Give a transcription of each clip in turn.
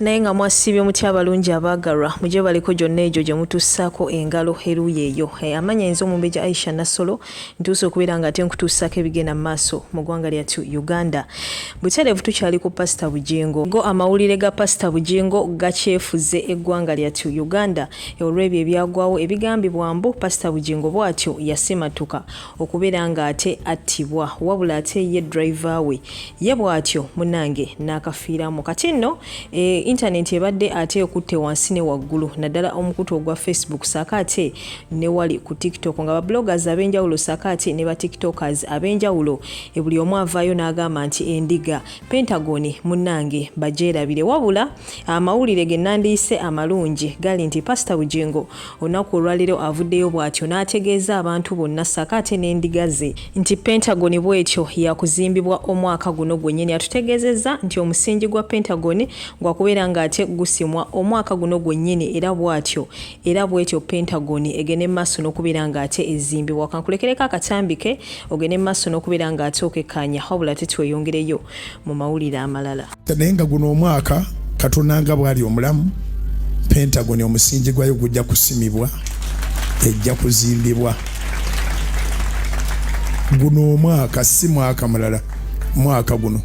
naye nga mwasibye mutya abalungi abaagalwa mujye baliko gyonna egyo gye mutussaako engalo eruuyi eyo. Amanya enzo Mumbejja Aisha Nassolo ntuuse okubeera nga ate nkutuusaako ebigenda mu maaso mu ggwanga lyattu Uganda. Butereevu tukyali ku Pastor Bujingo. Go amawulire ga Pastor Bujingo gakyefuze eggwanga lyattu Uganda olw'ebyo ebyagwawo ebigambibwa mbu Pastor Bujingo bw'atyo yasimatuka okubeera nga ate attibwa wabula ate ye driver we ye bw'atyo munnange n'akafiiramu. Kati nno internet ebadde ate okutte wansi ne waggulu naddala omukutu ogwa Facebook saaka ate ne wali ku TikTok nga bloggers ab'enjawulo saaka ate ne ba TikTokers ab'enjawulo buli omu avaayo n'agamba nti endiga Pentagon munnange bagyerabire wabula amawulire ge nandiise amalungi gali nti Pastor Bujingo olunaku olwaliro avuddeyo bw'atyo n'ategeeza abantu bonna saaka ate n'endiga ze nti Pentagon bw'etyo yakuzimbibwa omwaka guno gwennyini. Atutegeezezza nti omusingi gwa Pentagon gwakubeera nga ate gusimwa omwaka guno gwennyini era bw'etyo Pentagon egene maaso n'okubeera nga ate ezimbibwa. Kankulekereko akatambi ke ogene maaso n'okubeera nga ate okekkaanya wabula ate tweyongereyo mu mawulire amalala. Naye nga guno omwaka Katonda nga bw'ali omulamu Pentagon omusingi gwayo gujja kusimibwa ejja kuzimbibwa guno omwaka si mwaka mulala mwaka guno.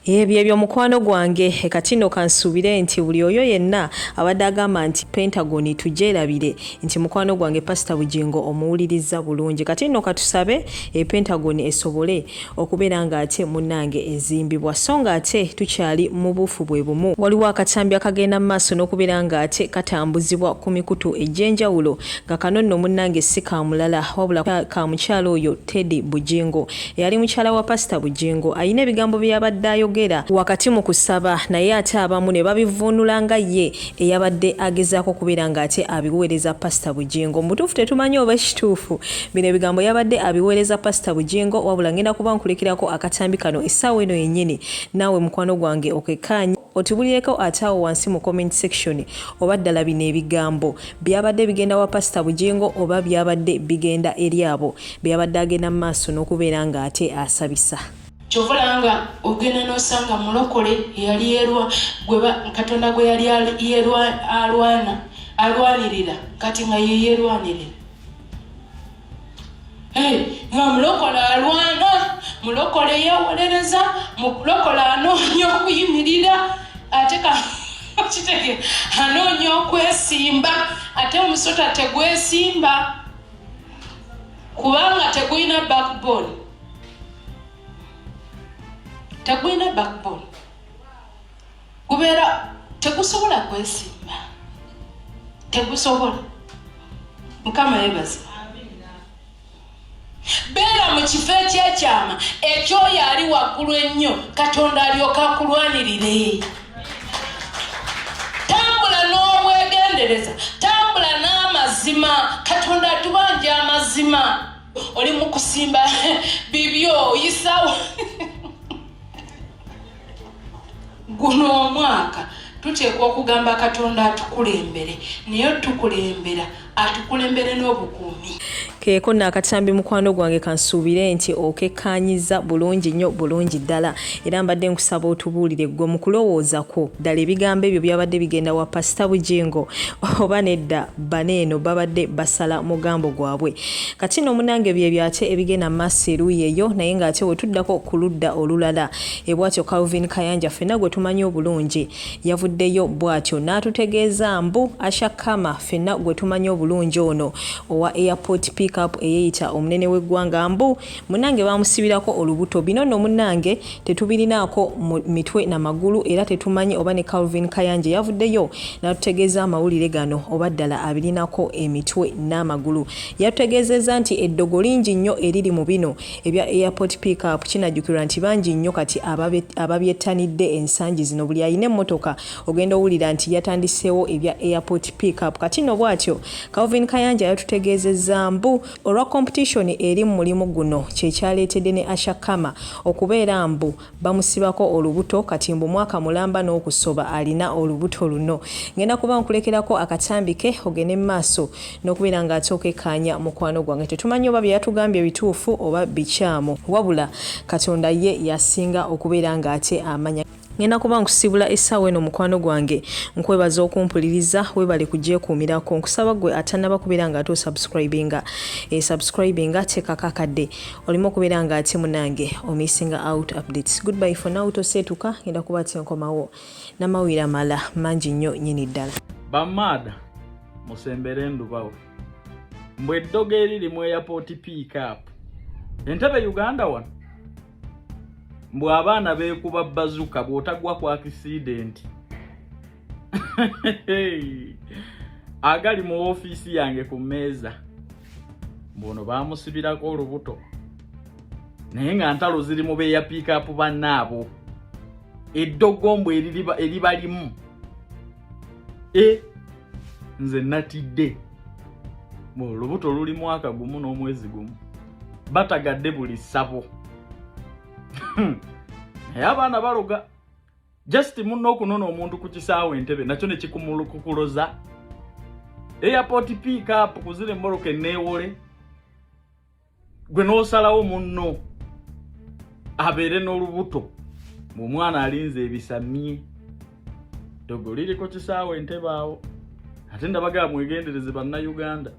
Ebyo mukwano gwange kati nno kansuubire nti buli oyo yenna abadde agamba nti Pentagon tugyerabire nti mukwano gwange Pastor Bujingo omuwuliriza bulungi. Kati nno katusabe Pentagon esobole okubeera nga ate munnange ezimbibwa so nga ate tukyali mu bufu bwe bumu. Waliwo akatambi akagenda mu maaso n'okubeera nga ate katambuzibwa ku mikutu egy'enjawulo nga kano nno munnange si kamulala wabula ka mukyala oyo Teddy Bujingo eyali mukyala wa Pastor Bujingo. Ayina ebigambo by'abadde ayogera wakati mu kusaba naye ate abamu ne babivuunula nga ye eyabadde agezaako okubeera nga ate abiweereza Pastor Bujingo. Mu butuufu tetumanyi oba ekituufu bino ebigambo yabadde abiweereza Pastor Bujingo wabula ngenda kuba nkulekerako akatambi kano essaawa eno yennyini naawe mukwano gwange okekkaanya otubulireko ate awo wansi mu comment section oba ddala bino ebigambo byabadde bigenda wa Pastor Bujingo oba byabadde bigenda eri abo byabadde agenda mu maaso n'okubeera nga ate asabisa. Chovolanga ogenda nosanga mulokole yali yerwa gweba Katonda gwe yali yerwa alwanirira kati nga yerwanirira nga mulokole alwana mulokole yewolereza mulokole anoonya okuyimirira ate kitege anoonya okwesimba ate omusota tegwesimba kubanga tegulina backbone. Tagwina backbone. Kubeera tegusobola kwesimba. Tegusobola. Mukama yebaze. Beera mu kifo ekyekyama ekyo yali waggulu ennyo Katonda alyoka akulwanirire. Tambula n'obwegendereza. Tambula n'amazima. Katonda atubanja amazima. Oli mu kusimba bibyo oyisawo. Guno omwaka tuteekwa okugamba Katonda atukulembere naye tukulembera atukulembere n'obukuumi. Keeko n'akatambi mukwano gwange kansuubire nti okekkaanyiza bulungi nnyo bulungi ddala era mbadde nkusaba otubuulire gwe mu kulowoozako ddala ebigambo ebyo byabadde bigenda wa Pastor Bujingo oba nedda baneeno babadde basala mugambo gwabwe. Kati nno munnange bye byate ebigenda mu maaso eruuyi eyo naye ng'ate we tuddako ku ludda olulala bw'atyo Calvin Kayanja ffenna gwe tumanyi obulungi yavuddeyo bw'atyo n'atutegeeza mbu Ashakama ffenna gwe tumanyi obulungi ono owa airport pick up eyeyita omunene w'eggwanga mbu munnange bamusibirako olubuto. Bino nno munnange tetubirinaako mu mitwe n'amagulu era tetumanyi oba ne Calvin Kayanja yavuddeyo n'atutegeeza amawulire gano oba ddala abirinako emitwe n'amagulu. Yatutegeezezza nti eddogo lingi nnyo eriri mu bino ebya airport pick up kinajjukirwa nti bangi nnyo kati ababyettanidde ensangi zino buli ayina emmotoka ogenda owulira nti yatandiseewo ebya airport pick up. Kati nno bw'atyo Calvin Kayanja yatutegeezezza mbu olwa competition eri mu mulimu guno kyekyaleetedde ne Ashakama okubeera mbu bamusibako olubuto kati mbu mwaka mulamba n'okusoba alina olubuto luno. Ngenda kuba nkulekerako akatambi ke ogende mu maaso n'okubeera nga ate okekkaanya mukwano gwange. Tetumanyi oba bye yatugambye bituufu oba bikyamu wabula Katonda ye yasinga okubeera nga ate amanya. ngenda kuba nkusibula essaawa eno mukwano gwange nkwebaza okumpuliriza webale kugyekuumirako nkusaba gwe atanaba kubeera nga ate osubscribinga subscribinga teekako akadde olimo okubeera nga ate munange omissinga out updates. Goodbye for now, toseetuka ngenda kuba tenkomawo n'amawulire amala mangi nnyo nnyini ddala. Bamaada musembere ndubawo mbwe eddogo eriri mu airport pick up Entebbe Uganda wano mbwe abaana beekuba bazuka bw'otagwa ku accident agali mu ofiisi yange ku mmeeza mbono baamusibirako olubuto naye nga ntalo ziri mu beeya pick up bannaabo eddogo mbwe eribalimu nze natidde mu lubuto luli mwaka gumu n'omwezi gumu batagadde buli ssabo naye abaana baloga just munno okunona omuntu ku kisaawe Entebbe nakyo ne kikumulukukuloza airport pick up kuzire mmoloka enneewole gwe n'osalawo munno abeere n'olubuto mu mwana alinze ebisamye dogo liriko kisaawe Entebbe awo ate ndabaga mwegendereze bannayuganda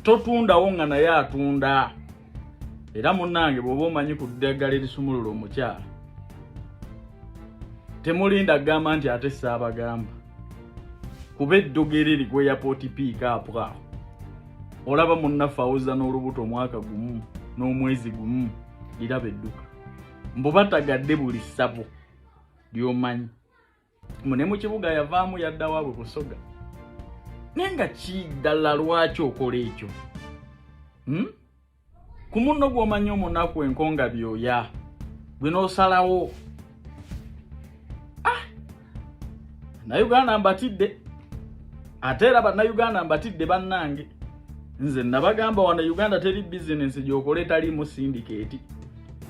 totundawo nga naye atunda era munnange bw'oba omanyi ku ddagala erisumulula omukyala temulinda gamba nti ate saabagamba kuba eddogo eriri ku airport pick up awo olaba munnaffe awuza n'olubuto omwaka gumu n'omwezi gumu liraba edduka mbu batagadde buli ssabo lyomanyi mune mu kibuga yavaamu yaddawaabwe Busoga naye nga kiddala lwaki okola ekyo ku munno gw'omanyi omunaku enkonga byoya gwe n'osalawo Bannayuganda mbatidde ate era Bannayuganda mbatidde bannange nze nabagamba wano Uganda teri bizinensi gy'okola etaliimu syndicate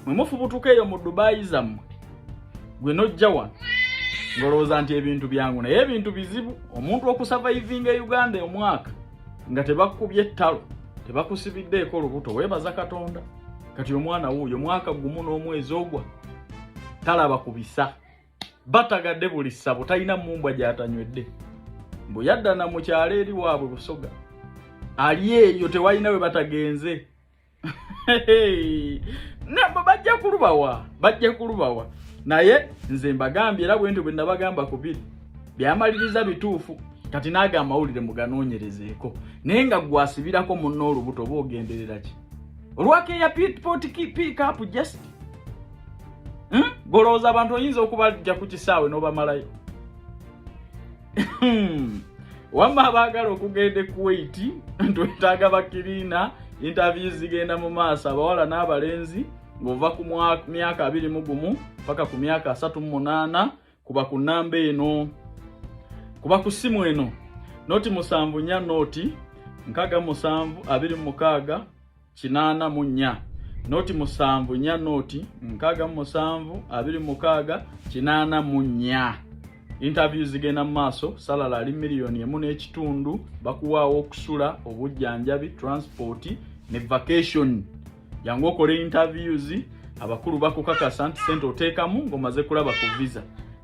mwe mufubutuka eyo mu Dubai zammwe gwe nojja wano ngolowooza nti ebintu byangu naye ebintu bizibu omuntu okusavaivinga Uganda omwaka nga tebakubye ettalo tebakusibiddeeko olubuto weebaza Katonda kati omwana wuuyo mwaka gumu n'omwezi ogwa talaba kubisa batagadde buli ssabo talina mumbwa gy'atanywedde mbu yadda na mu kyalo eri waabwe Busoga ali eyo tewalina we batagenze nabo bajja kulubawa naye nze mbagambye era bwe nti bwe nabagamba ku biri byamaliriza bituufu kati naaga amawulire muganoonyerezeeko naye nga gwasibirako munno olubuto oba ogenderera ki olwake ya airport pick up just golowooza abantu oyinza okubajja ku kisaawe n'obamalayo wamma abaagala okugenda e Kuwait twetaaga bakiriina interviews zigenda mu maaso abawala n'abalenzi ng'ova ku myaka 21 paka ku myaka 38 kuba ku namba eno kuba ku simu eno noti 74 noti 6726 84 noti 74 noti 6726 84 interviews zigenda mu maaso salala ali $1.5 bakuwaawo okusula obujjanjabi transport ne vacation yangu okole interviews abakulu bakukakasa nti sente oteekamu ng'omaze kulaba ku visa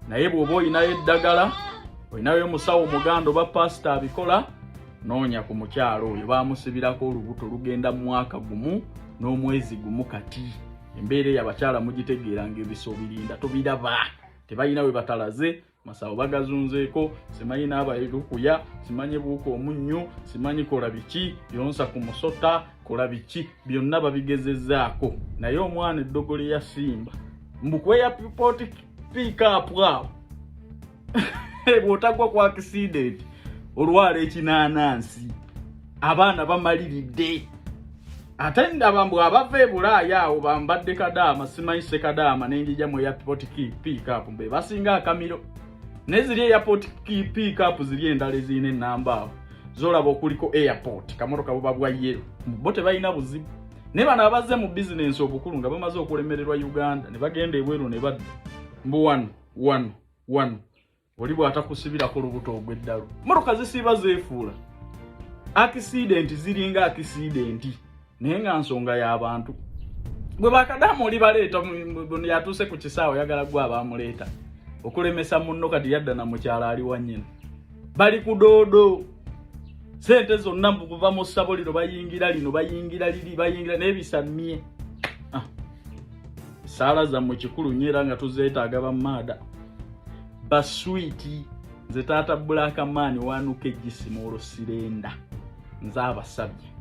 naye bw'oba oyinayo eddagala oyinayo omusawo omuganda oba pastor abikola noonya ku mukyalo oyo baamusibirako olubuto lugenda mu mwaka gumu n'omwezi gumu kati embeera y'abakyala mugitegeera ng'ebiso birinda tobiraba tebalina we batalaze masawo bagazunzeeko simanyi n'abayirukuya simanyi buuka omunnyo simanyi kola biki yonsa ku musota kola biki byonna babigezezzaako naye omwana eddogo lye yasimba mbukwe ya airport pick up awo bw'otagwa ku accident olwala ekinaanansi abaana bamaliridde ate ndaba mbu abava e Bulaaya awo bambadde kadaama simanyi sekadaama n'enjija mu airport pick up mbe basinga akamiro neziri airport pick up ziri endala ezirina ennamba awo zolaba okuliko airport kamotoka buba bwa yero bo tebalina buzibu ne bano abazze mu bizinensi obukulu nga bamaze okulemererwa Uganda ne bagenda ebweru ne badda mbu wano oli bw'atakusibirako olubuto ogw'eddalu motoka zisiiba zeefuula accident ziringa accident naye nga nsonga y'abantu gwe bakadamu oli baleeta yatuuse ku kisaawe yagala gwe abaamuleeta okulemesa munno kati yadda na mukyala ali wanyina bali ku doodo sente zonna kuva mu ssabo lino bayingira lino bayingira liri bayingira n'ebisamye saala zammwe kikulu nnyo era nga tuzeetaaga bamaada baswiti nze taata Black Man wanuka ejjisimu olwo sirenda nze abasabye